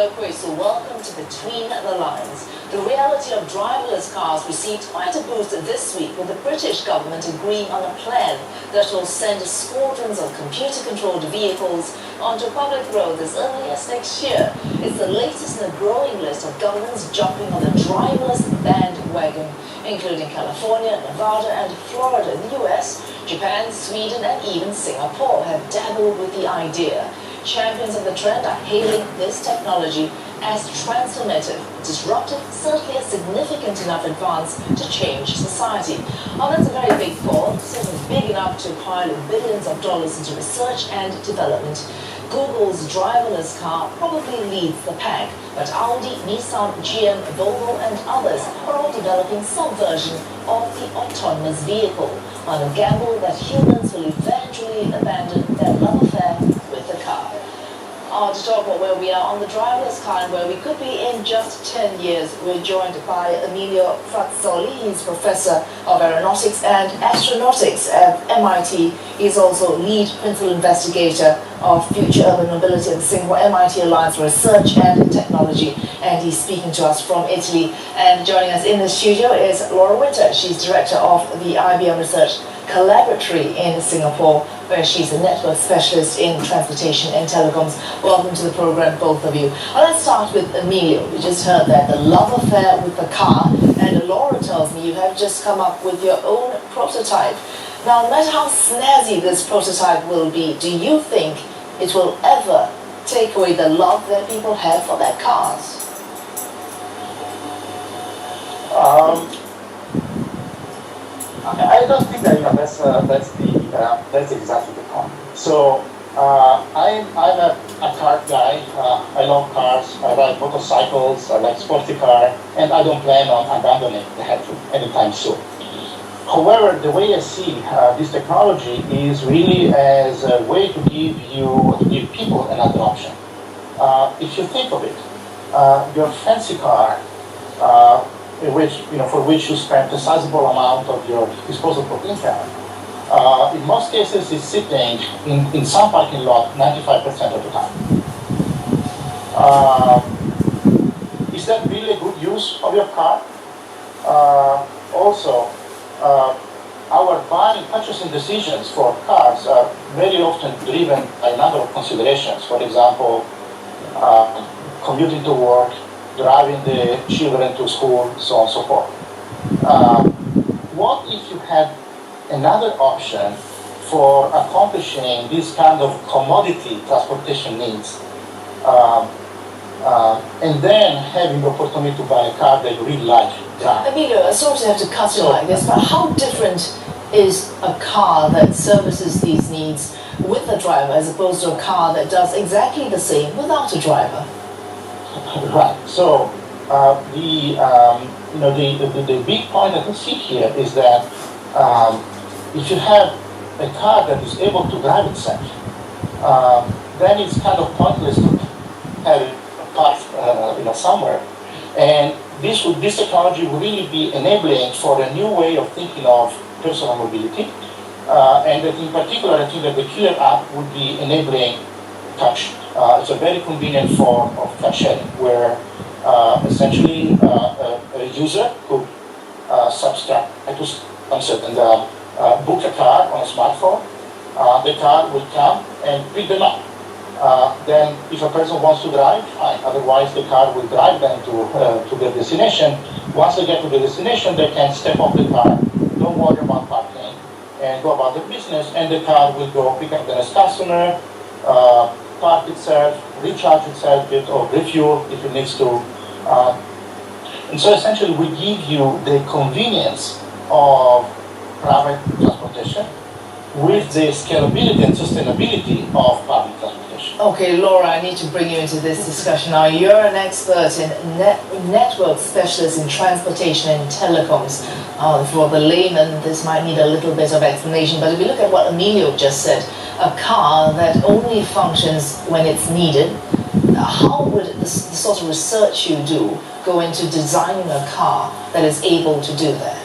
Lokwe, welcome to Between the Lines. The reality of driverless cars received quite a boost this week with the British government agreeing on a plan that will send squadrons of computer-controlled vehicles onto public roads as early as next year. It's the latest in a growing list of governments jumping on the driverless bandwagon, including California, Nevada and Florida in the US. Japan, Sweden and even Singapore have dabbled with the idea. Champions of the trend are hailing this technology as transformative, disruptive, certainly a significant enough advance to change society. Oh, that's a very big call, certainly big enough to pile billions of dollars into research and development. Google's driverless car probably leads the pack, but Audi, Nissan, GM, Volvo and others are all developing some version of the autonomous vehicle on a gamble that humans will eventually abandon their love affair with the car. To talk about where we are on the driverless car and where we could be in just 10 years, we're joined by Emilio Frazzoli. He's Professor of Aeronautics and Astronautics at MIT. He's also lead principal investigator of future urban mobility at the Singapore MIT Alliance for Research and Technology, and he's speaking to us from Italy. And joining us in the studio is Laura Winter. She's director of the IBM Research Collaboratory in Singapore, where she's a network specialist in transportation and telecoms. Welcome to the program, both of you. Let's start with Emilio. We just heard that the love affair with the car, and Laura tells me you have just come up with your own prototype. Now, no matter how snazzy this prototype will be, do you think it will ever take away the love that people have for their cars? I don't think that that's exactly the point. So I'm a car guy. I love cars. I ride motorcycles. I like sporty car, and I don't plan on abandoning that anytime soon. However, the way I see this technology is really as a way to give people another option. If you think of it, your fancy car, for which you spend a sizable amount of your disposable income, in most cases is sitting in some parking lot 95% of the time. Is that really a good use of your car? Also, our purchasing decisions for cars are very often driven by a number of considerations. For example, commuting to work, driving the children to school, so on and so forth. What if you had another option for accomplishing this kind of commodity transportation needs, and then having the opportunity to buy a car that you really like? Emilio, sorry to have to cut in like this, but how different is a car that services these needs with a driver as opposed to a car that does exactly the same without a driver? Right. So the big point that I see here is that if you have a car that is able to drive itself, then it's kind of pointless to have it parked somewhere. And this technology will really be enabling for a new way of thinking of personal mobility. And that in particular, I think that the Killer app would be enabling touch. It's a very convenient form of car sharing where essentially a user could subscribe to concert and book a car on a smartphone. The car will come and pick them up. Then if a person wants to drive, fine. Otherwise the car will drive them to their destination. Once they get to the destination, they can step off the car, don't worry about parking, and go about their business, and the car will go pick up the next customer, park itself, recharge itself, or refuel if it needs to. And so essentially we give you the convenience of private transportation with the scalability and sustainability of public transportation. Okay, Laura, I need to bring you into this discussion now. You're an expert in network specialist in transportation and telecoms. For the layman, this might need a little bit of explanation, but if we look at what Emilio just said, a car that only functions when it's needed, how would the sort of research you do go into designing a car that is able to do that?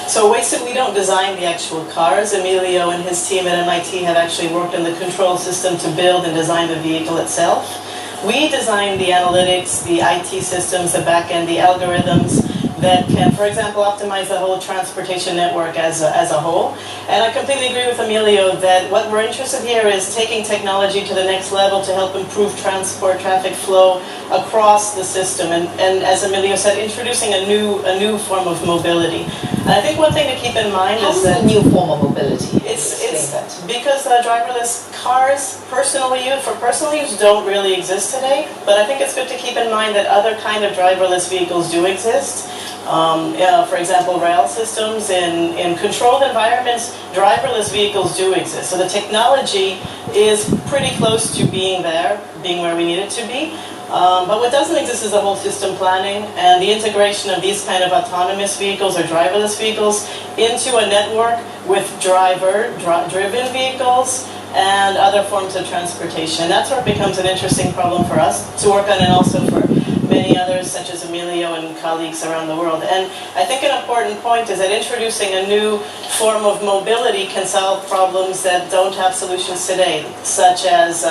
So we don't design the actual cars. Emilio and his team at MIT have actually worked on the control system to build and design the vehicle itself. We design the analytics, the IT systems, the back-end, the algorithms that can, for example, optimize the whole transportation network as a whole. And I completely agree with Emilio that what we're interested here is taking technology to the next level to help improve transport, traffic flow across the system. And as Emilio said, introducing a new form of mobility. And I think one thing to keep in mind How is is that a new form of mobility? it's Explain that. because driverless cars, for personal use, don't really exist today. But I think it's good to keep in mind that other kind of driverless vehicles do exist. For example, rail systems in controlled environments, driverless vehicles do exist. So the technology is pretty close to being where we need it to be. But what doesn't exist is the whole system planning and the integration of these kind of autonomous vehicles or driverless vehicles into a network with driven vehicles and other forms of transportation. That's where it becomes an interesting problem for us to work on, and also for many others such as Emilio and colleagues around the world. And I think an important point is that introducing a new form of mobility can solve problems that don't have solutions today, such as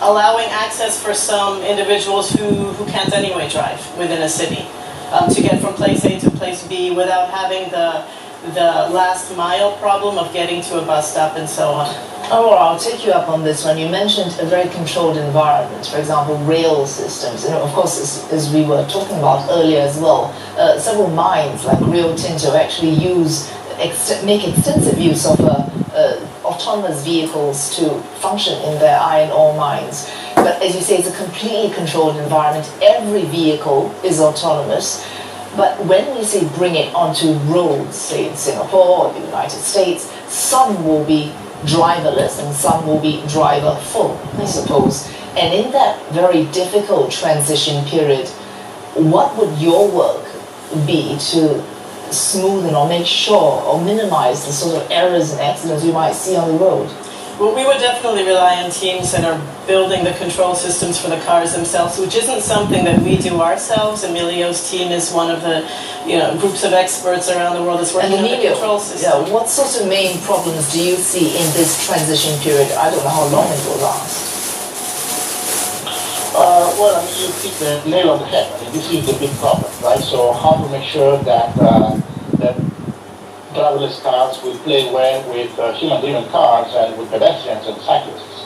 allowing access for some individuals who can't anyway drive within a city to get from place A to place B without having the last mile problem of getting to a bus stop and so on. Oh, I'll take you up on this one. You mentioned a very controlled environment, for example, rail systems. And of course, as we were talking about earlier as well, several mines like Rio Tinto actually make extensive use of autonomous vehicles to function in their iron ore mines. But as you say, it's a completely controlled environment. Every vehicle is autonomous. But when we say bring it onto roads, say in Singapore or the United States, some will be driverless and some will be driverful, I suppose. And in that very difficult transition period, what would your work be to smoothen or make sure or minimize the sort of errors and accidents you might see on the road? Well, we would definitely rely on teams that are building the control systems for the cars themselves, which isn't something that we do ourselves. Emilio's team is one of the groups of experts around the world that's working on the control system. What sorts of main problems do you see in this transition period? I don't know how long it will last. Well, I mean, you hit the nail on the head. I mean, this is the big problem, right? So how to make sure that that driverless cars will play well with human-driven cars and with pedestrians and cyclists.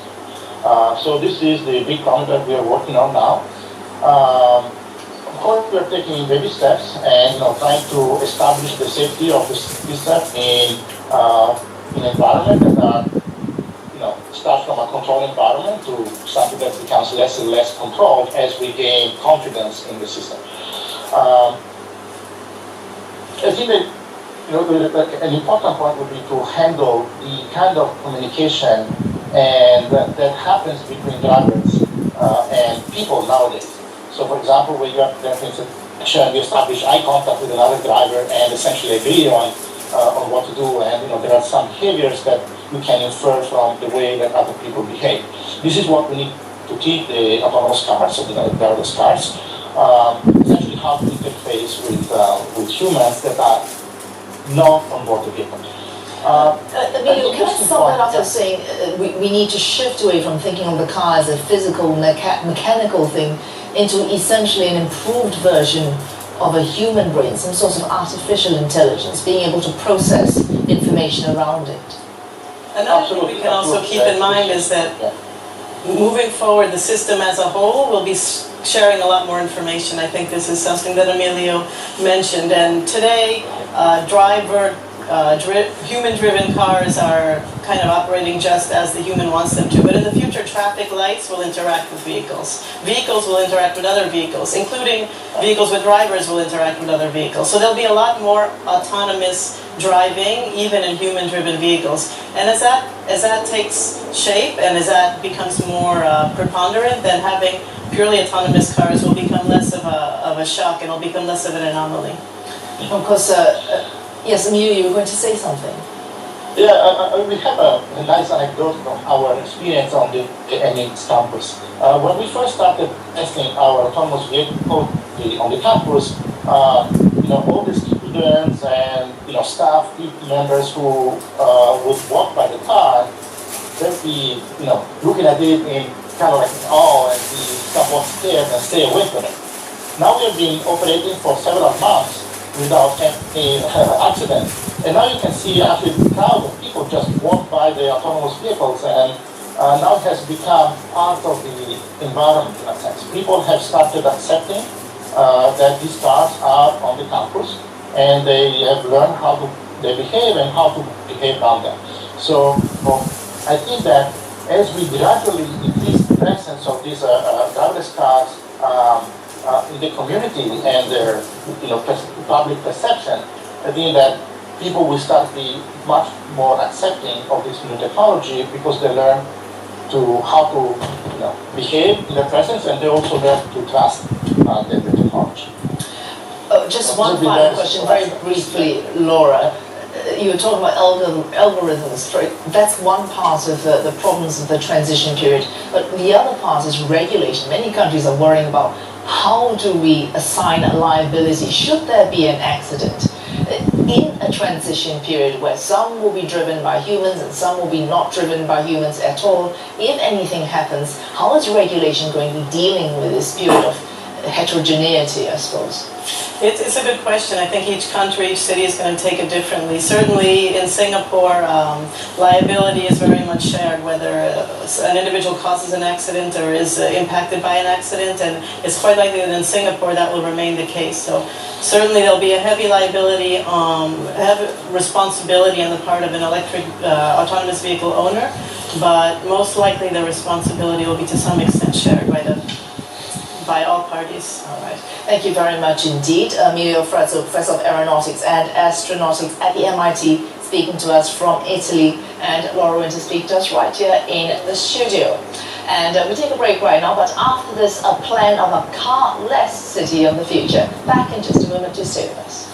So this is the big problem that we are working on now. Of course, we are taking baby steps and trying to establish the safety of this system in an environment that start from a controlled environment to something that becomes less and less controlled as we gain confidence in the system. I think that an important point would be to handle the kind of communication and that happens between drivers and people nowadays. So, for example, when you have you establish eye contact with another driver and essentially agree on what to do, and there are some behaviors that you can infer from the way that other people behave. This is what we need to teach the autonomous cars, so the driverless cars, essentially how to interface with humans that are not on board the vehicle. Emilio, can I sum that up as saying we need to shift away from thinking of the car as a physical, mechanical thing into essentially an improved version of a human brain, some sort of artificial intelligence, being able to process information around it? Another thing we can also keep in mind is that moving forward, the system as a whole will be sharing a lot more information. I think this is something that Emilio mentioned. And today, human-driven cars are kind of operating just as the human wants them to. But in the future, traffic lights will interact with vehicles. Vehicles will interact with other vehicles, including vehicles with drivers will interact with other vehicles. So there'll be a lot more autonomous driving, even in human-driven vehicles. And as that takes shape and as that becomes more preponderant, then having purely autonomous cars will become less of a shock and will become less of an anomaly. Of course, yes, Emilio, you were going to say something. Yeah, we have a nice anecdote from our experience on the NX campus. When we first started testing our autonomous vehicle on the campus, all the students and staff members who would walk by the car, they'd be looking at it in kind of like in awe and be somewhat scared and stay away from it. Now we've been operating for several months without any accident. And now you can see actually the crowd of people just walk by the autonomous vehicles, and now it has become part of the environment in a sense. People have started accepting that these cars are on the campus, and they have learned how they behave and how to behave around them. So I think that as we gradually increase the presence of these driverless cars in the community and their public perception, I think that people will start to be much more accepting of this new technology because they learn how to behave in their presence, and they also learn to trust the technology. Just one final question, very briefly, Laura. You were talking about algorithms. That's one part of the problems of the transition period. But the other part is regulation. Many countries are worrying about how do we assign liability should there be an accident in a transition period where some will be driven by humans and some will be not driven by humans at all. If anything happens, how is regulation going to be dealing with this period of heterogeneity, I suppose? It's a good question. I think each country, each city is going to take it differently. Certainly in Singapore, liability is very much shared, whether an individual causes an accident or is impacted by an accident, and it's quite likely that in Singapore that will remain the case. So certainly there'll be a heavy liability, heavy responsibility on the part of an electric autonomous vehicle owner, but most likely the responsibility will be to some extent shared by all parties. All right. Thank you very much indeed. Emilio Frazzo, Professor of Aeronautics and Astronautics at the MIT, speaking to us from Italy, and Laura Winter speaking to us right here in the studio. And we take a break right now, but after this, a plan of a car-less city of the future. Back in just a moment to stay with us.